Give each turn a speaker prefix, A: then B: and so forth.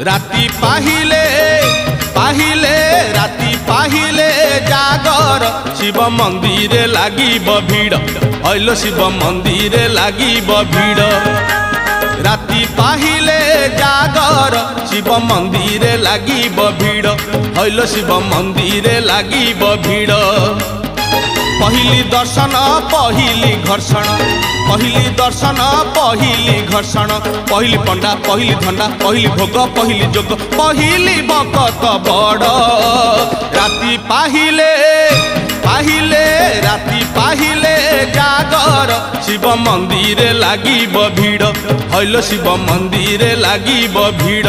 A: राति पाहिले पाहिले राति पाहिले जागर शिव मंदिर लागिब भीड़ हइलो शिव मंदिर लागिब भीड़ राति पाहिले जागर शिव मंदिर लागिब भीड़ हइलो शिव मंदिर लागिब भीड़ पहली दर्शन पहली घर्षण पहली दर्शन पहली घर्षण पहली पंडा पहली धंडा पहली भोग पहली जोग पहली भक्त बड़ राति पाहिले पाहिले राति पाहिले जागर शिव मंदिर लागिब भीड़ हइलो शिव मंदिर लागिब भीड़।